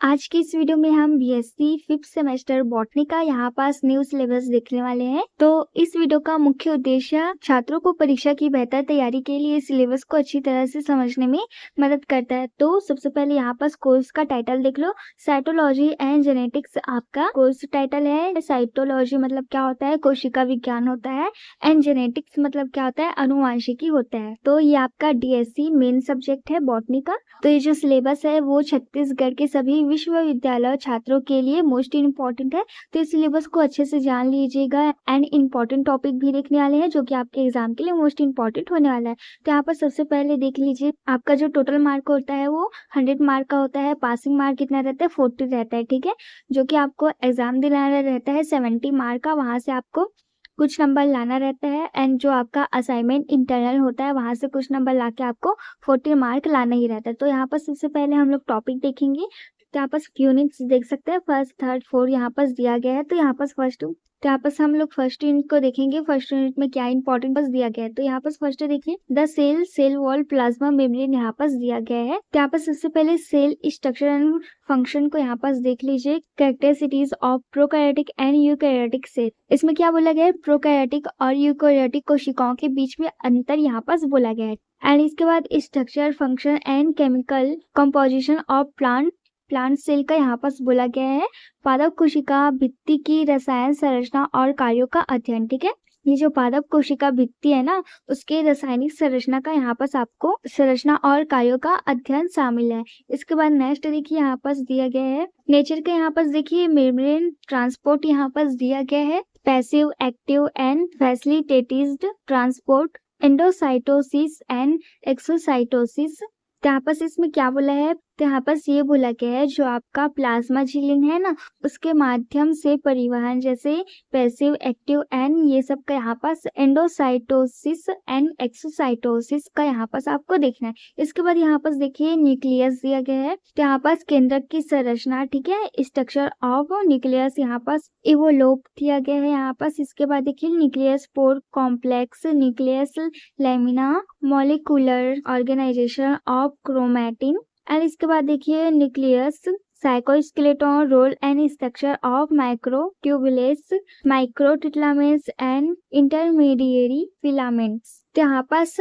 आज की इस वीडियो में हम बीएससी 5th सेमेस्टर बॉटनी का यहाँ पास न्यू सिलेबस देखने वाले हैं। तो इस वीडियो का मुख्य उद्देश्य छात्रों को परीक्षा की बेहतर तैयारी के लिए सिलेबस को अच्छी तरह से समझने में मदद करता है। तो सबसे पहले यहाँ पास कोर्स का टाइटल देख लो, साइटोलॉजी एंड जेनेटिक्स आपका कोर्स टाइटल है। साइटोलॉजी मतलब क्या होता है, कोशिका विज्ञान होता है, एंड जेनेटिक्स मतलब क्या होता है, अनुवांशिकी होता है। तो ये आपका डीएससी मेन सब्जेक्ट है बॉटनी का। तो ये जो सिलेबस है वो छत्तीसगढ़ के सभी विश्वविद्यालय छात्रों के लिए मोस्ट इम्पोर्टेंट है। तो इस सिलेबस को अच्छे से जान लीजिएगा एंड इम्पोर्टेंट टॉपिक भी देखने वाले हैं जो कि आपके एग्जाम के लिए मोस्ट इम्पोर्टेंट होने वाला है। तो यहाँ पर सबसे पहले देख लीजिए, आपका जो टोटल मार्क होता है वो 100 मार्क का होता है। पासिंग मार्क कितना रहता है, 40 रहता है, ठीक है। जो कि आपको एग्जाम दिलाना रहता है 70 मार्क का, वहां से आपको कुछ नंबर लाना रहता है। एंड जो आपका असाइनमेंट इंटरनल होता है वहां से कुछ नंबर ला के आपको 40 मार्क लाना ही रहता है। तो यहाँ पर सबसे पहले हम लोग टॉपिक देखेंगे। तो यहाँ पर यूनिट्स देख सकते हैं, फर्स्ट थर्ड फोर्थ यहाँ पर दिया गया है। तो यहाँ पर तो यहाँ पर हम लोग फर्स्ट यूनिट को देखेंगे। फर्स्ट यूनिट में क्या इंपॉर्टेंट बस दिया गया है। तो यहाँ पर फर्स्ट देखिए, the cell wall plasma membrane यहाँ पर दिया गया है। तो यहाँ पर सबसे पहले सेल स्ट्रक्चर एंड फंक्शन को यहाँ पर देख लीजिए, characteristics of prokaryotic and eukaryotic cell. इसमें क्या बोला गया है, प्रोकैरियोटिक और यूकैरियोटिक कोशिकाओं के बीच में अंतर यहाँ पर बोला गया है। एंड इसके बाद structure function and chemical composition of plant cell का यहाँ पर बोला गया है। पादप कोशिका भित्ति की रसायन संरचना और कार्यों का अध्ययन, ठीक है। ये जो पादप कोशिका भित्ति है ना, उसके रासायनिक संरचना का यहाँ पर आपको संरचना और कार्यों का अध्ययन शामिल है। इसके बाद नेक्स्ट देखिए, यहाँ पर दिया गया है नेचर के, यहाँ पर देखिए मेम्ब्रेन ट्रांसपोर्ट यहाँ पर दिया गया है, passive active and facilitated transport, endocytosis and exocytosis. तो यहाँ पर इसमें क्या बोला है, तो यहाँ पर ये बोला गया है जो आपका प्लाज्मा झिल्ली है ना, उसके माध्यम से परिवहन जैसे पैसिव एक्टिव एंड ये सब का यहाँ पास एंडोसाइटोसिस एंड एक्सोसाइटोसिस का यहाँ पास आपको देखना है। इसके बाद यहाँ पास देखिए न्यूक्लियस दिया गया है। तो यहाँ पास केंद्रक की संरचना, ठीक है, स्ट्रक्चर ऑफ न्यूक्लियस यहाँ पास इवोलोप दिया गया है यहाँ पास। इसके बाद देखिए nucleus pore complex, nucleus lamina, molecular organisation of chromatin. And इसके बाद देखिए nucleus cytoskeleton role and structure of microtubules, microfilaments and intermediary filaments. तो यहाँ पास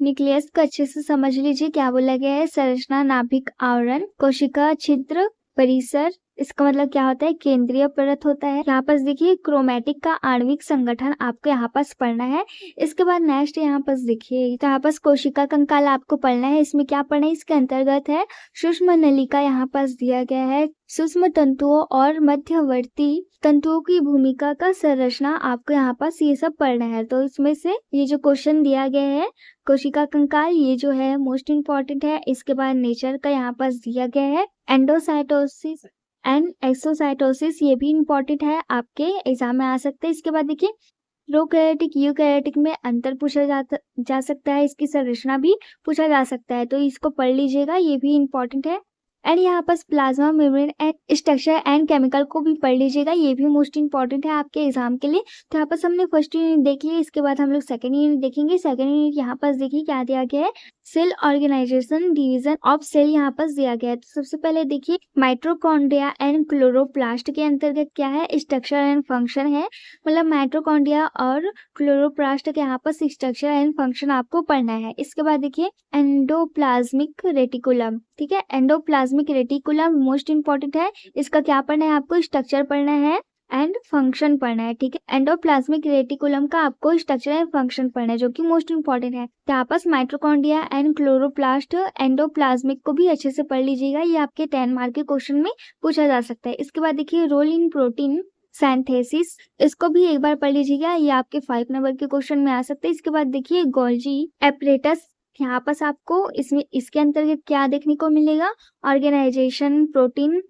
न्यूक्लियस को अच्छे से समझ लीजिए, क्या बोला गया है, संरचना, नाभिक आवरण, कोशिका छिद्र परिसर, इसका मतलब क्या होता है, केंद्रीय परत होता है। यहाँ पर देखिए क्रोमैटिक का आणविक संगठन आपको यहाँ पास पढ़ना है। इसके बाद नेक्स्ट यहाँ पर देखिए, तो यहाँ पास कोशिका कंकाल आपको पढ़ना है। इसमें क्या पढ़ना है, इसके अंतर्गत है सूक्ष्म नलिका यहाँ पास दिया गया है, सूक्ष्म तंतुओं और मध्यवर्ती तंतुओं की भूमिका का संरचना आपको यहाँ पास ये सब पढ़ना है। तो इसमें से ये जो क्वेश्चन दिया गया है, कोशिका कंकाल ये जो है मोस्ट इम्पोर्टेंट है। इसके बाद नेचर का यहाँ पास दिया गया है, एंडोसाइटोसिस एंड एक्सोसाइटोसिस ये भी इम्पोर्टेंट है, आपके एग्जाम में आ सकते हैं। इसके बाद देखिए प्रोकैरियोटिक यूकैरियोटिक में अंतर पूछा जा सकता है, इसकी संरचना भी पूछा जा सकता है, तो इसको पढ़ लीजिएगा, ये भी इम्पोर्टेंट है। एंड यहाँ पर plasma membrane and structure and chemical को भी पढ़ लीजिएगा, ये भी मोस्ट इम्पोर्टेंट है आपके एग्जाम के लिए। तो यहाँ पर हमने फर्स्ट यूनिट देख लिया। इसके बाद हम लोग सेकंड यूनिट देखेंगे। सेकंड यूनिट यहाँ पर देखिए क्या दिया गया है, cell organisation division of cell यहाँ पर दिया गया है। तो सबसे पहले देखिए माइटोकॉन्ड्रिया एंड क्लोरोप्लास्ट के अंतर्गत क्या है, स्ट्रक्चर एंड फंक्शन है। मतलब माइटोकॉन्ड्रिया और क्लोरोप्लास्ट के यहाँ पर स्ट्रक्चर एंड फंक्शन आपको पढ़ना है। इसके बाद देखिए एंडोप्लाज्मिक रेटिकुलम, ठीक है, एंडोप्लाज्मिक रेटिकुलम मोस्ट इंपॉर्टेंट है। इसका क्या पढ़ना है, आपको स्ट्रक्चर पढ़ना है एंड फंक्शन पढ़ना है, ठीक है। एंडोप्लाज्मिक रेटिकुलम का आपको स्ट्रक्चर एंड फंक्शन पढ़ना है जो कि मोस्ट इंपॉर्टेंट है। तो आपस माइटोकॉन्ड्रिया एंड क्लोरोप्लास्ट एंडोप्लाज्मिक को भी अच्छे से पढ़ लीजिएगा, ये आपके 10 मार्क के क्वेश्चन में पूछा जा सकता है। इसके बाद देखिए रोल इन प्रोटीन सिंथेसिस, इसको भी एक बार पढ़ लीजिएगा, ये आपके 5 नंबर के क्वेश्चन में आ सकते हैं। इसके बाद देखिए गोल्जी एपरेटस, यहाँ पास आपको इसमें इसके अंतर्गत क्या देखने को मिलेगा, ऑर्गेनाइजेशन, प्रोटीन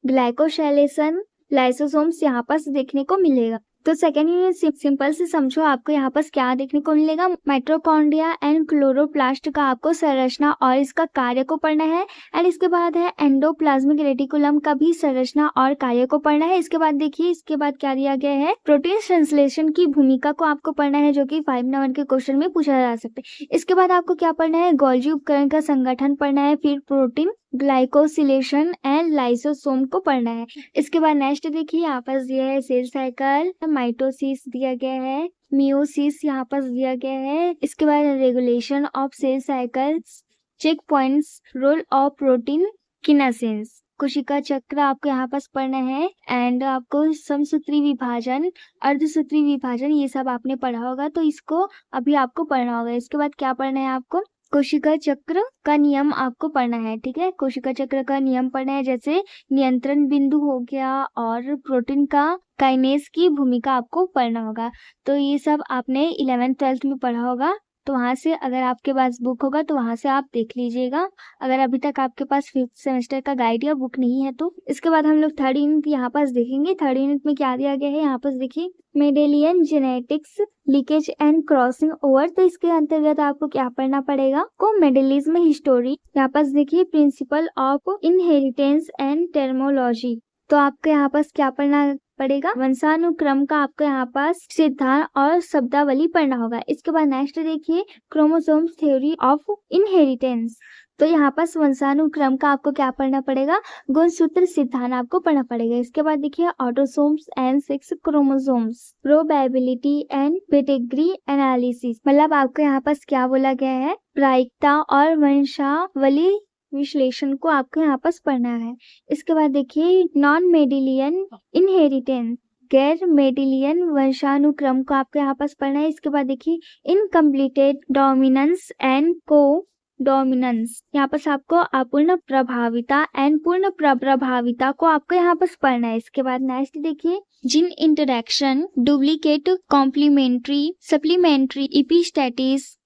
ग्लाइकोसाइलेशन, लाइसोसोम्स यहाँ पास देखने को मिलेगा। तो सेकेंड यूनिट सिंपल से समझो, आपको यहाँ पास क्या देखने को मिलेगा, माइटोकॉन्ड्रिया एंड क्लोरोप्लास्ट का आपको संरचना और इसका कार्य को पढ़ना है। एंड इसके बाद है एंडोप्लाज्मिक रेटिकुलम का भी संरचना और कार्य को पढ़ना है। इसके बाद देखिए, इसके बाद क्या दिया गया है, प्रोटीन संश्लेषण की भूमिका को आपको पढ़ना है जो कि 5 नंबर के क्वेश्चन में पूछा जा सकता है। इसके बाद आपको क्या पढ़ना है, गोल्जी उपकरण का संगठन पढ़ना है, फिर प्रोटीन ग्लाइकोसिलेशन एंड लाइसोसोम को पढ़ना है। इसके बाद नेक्स्ट देखिए यहाँ पर दिया है सेल साइकिल, माइटोसिस दिया गया है, मियोसिस यहाँ पर दिया गया है। इसके बाद regulation of cell cycles, check points, role of protein kinases, कोशिका चक्र आपको यहाँ पास पढ़ना है। एंड आपको समसूत्री विभाजन, अर्धसूत्री विभाजन ये सब आपने पढ़ा होगा, तो इसको अभी आपको पढ़ना होगा। इसके बाद क्या पढ़ना है आपको, कोशिका चक्र का नियम आपको पढ़ना है। ठीक है, कोशिका चक्र का नियम पढ़ना है, जैसे नियंत्रण बिंदु हो गया और प्रोटीन का काइनेज की भूमिका आपको पढ़ना होगा। तो ये सब आपने 11th-12th में पढ़ा होगा, तो वहां से अगर आपके पास बुक होगा तो वहां से आप देख लीजिएगा। अगर अभी तक आपके पास 5th सेमेस्टर का गाइड या बुक नहीं है तो। इसके बाद हम लोग 3rd यूनिट यहाँ पास देखेंगे। 3rd यूनिट में क्या दिया गया है यहाँ पास देखिए, medallion genetics, leakage and crossing over. तो इसके अंतर्गत आपको क्या पढ़ना पड़ेगा, को मेडेलिज्म हिस्टोरी, यहाँ पास देखिए principle of inheritance and terminology. तो आपको यहाँ पास क्या पढ़ना पड़ेगा, वंशानुक्रम का आपको यहाँ पास सिद्धांत और शब्दावली पढ़ना होगा। इसके बाद नेक्स्ट देखिए क्रोमोसोम्स थ्योरी ऑफ इनहेरिटेंस। तो यहाँ पास वंशानुक्रम का आपको क्या पढ़ना पड़ेगा, गुणसूत्र सिद्धांत आपको पढ़ना पड़ेगा। इसके बाद देखिए autosomes and sex chromosomes, probability and pedigree analysis. मतलब आपको यहाँ पास क्या बोला गया है, प्रायिकता और वंशावली विश्लेषण को आपको यहाँ पास पढ़ना है। इसके बाद देखिए नॉन मेडिलियन इनहेरिटेंस, गैर मेडिलियन वंशानुक्रम को आपको यहाँ पास पढ़ना है। इसके बाद देखिए इनकम्प्लीटेड डोमिनेंस एंड को डोमिनेंस, यहाँ पर आपको अपूर्ण प्रभाविता एंड पूर्ण प्रभाविता को आपको यहाँ पर पढ़ना है। इसके बाद नेक्स्ट देखिए gene interaction, duplicate, complementary, supplementary, epistasis.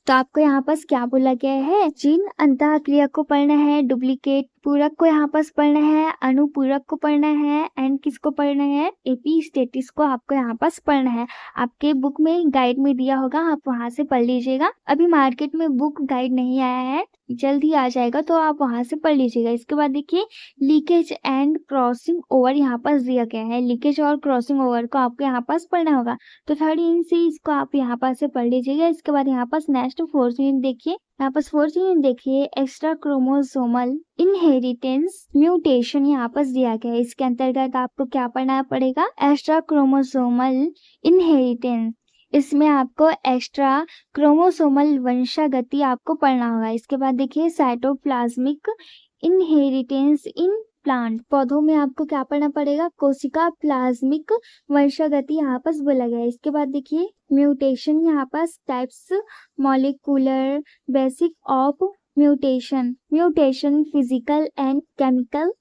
तो आपको यहाँ पास क्या बोला गया है, जीन अंतःक्रिया को पढ़ना है, डुप्लीकेट पूरक को यहाँ पास पढ़ना है, अनुपूरक को पढ़ना है, एंड किसको पढ़ना है, एपिस्टेटिस को आपको यहाँ पास पढ़ना है। आपके बुक में गाइड में दिया होगा, आप वहां से पढ़ लीजिएगा। अभी मार्केट में बुक गाइड नहीं आया है, जल्दी आ जाएगा, तो आप वहां से पढ़ लीजिएगा। इसके बाद देखिए लीकेज एंड क्रॉसिंग ओवर यहाँ पास दिया गया है, लीकेज और क्रॉसिंग ओवर को आपको यहाँ पास पढ़ना होगा। तो 3rd यूनिट से इसको आप यहाँ पास से पढ़ लीजिएगा। इसके बाद यहाँ पास नेक्स्ट 4th यूनिट देखिए, यहाँ पास 4th यूनिट देखिए एक्स्ट्रा क्रोमोसोमल इनहेरिटेंस म्यूटेशन यहाँ पास दिया गया है। इसके अंतर्गत आपको क्या पढ़ना पड़ेगा, एक्स्ट्रा क्रोमोसोमल इनहेरिटेंस। इसमें आपको एक्स्ट्रा क्रोमोसोमल वंशागति आपको पढ़ना होगा। इसके बाद देखिए साइटोप्लाज्मिक इनहेरिटेंस इन प्लांट, पौधों में आपको क्या पढ़ना पड़ेगा, कोशिका प्लाज्मिक वंशागति यहाँ पास बोला गया है। इसके बाद देखिए म्यूटेशन, यहाँ पास types, molecular basic of mutation, mutation physical and chemical.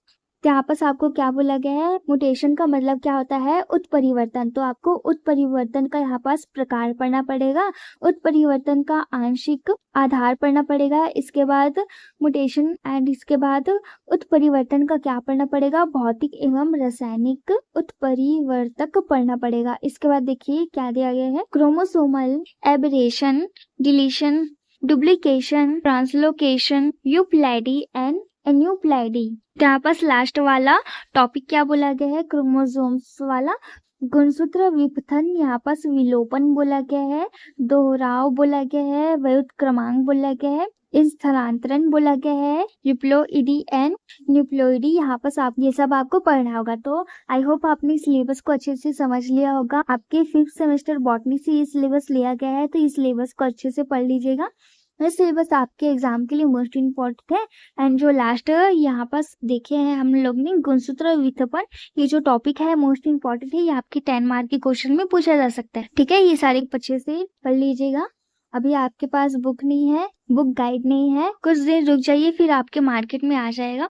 यहाँ पास आपको क्या बोला गया है, म्यूटेशन का मतलब क्या होता है, उत्परिवर्तन। तो आपको उत्परिवर्तन का यहाँ पास प्रकार पढ़ना पड़ेगा, उत्परिवर्तन का आंशिक आधार पढ़ना पड़ेगा। इसके बाद म्यूटेशन एंड इसके बाद उत्परिवर्तन का क्या पढ़ना पड़ेगा, भौतिक एवं रासायनिक उत्परिवर्तक पढ़ना पड़ेगा। इसके बाद देखिए क्या दिया गया है, chromosomal aberration, deletion, duplication, translocation, euploidy and aneuploidy. यहाँ पास लास्ट वाला टॉपिक क्या बोला गया है, क्रोमोसोम्स वाला गुणसूत्र विपथन, यहाँ पास विलोपन बोला गया है, दोहराव बोला गया है, व्युत्क्रमांक क्रमांक बोला गया है, स्थलांतरण बोला गया है, यूप्लोइडी एंड न्यूप्लोइडी। यहाँ पास आप ये सब आपको पढ़ना होगा। तो आई होप आपने सिलेबस को अच्छे से समझ लिया होगा। आपके 5th सेमेस्टर बॉटनी से ये सिलेबस लिया गया है, तो इस सिलेबस को अच्छे से पढ़ लीजिएगा। ये सिलेबस आपके एग्जाम के लिए मोस्ट इम्पोर्टेंट है। एंड जो लास्ट यहाँ पास देखे हैं हम लोग ने गुणसूत्र विस्थापन, ये जो टॉपिक है मोस्ट इम्पोर्टेंट है, ये आपके 10 मार्क के क्वेश्चन में पूछा जा सकता है। ठीक है, ये सारे अच्छे से पढ़ लीजिएगा। अभी आपके पास बुक नहीं है, बुक गाइड नहीं है, कुछ देर रुक जाइए, फिर आपके मार्केट में आ जाएगा।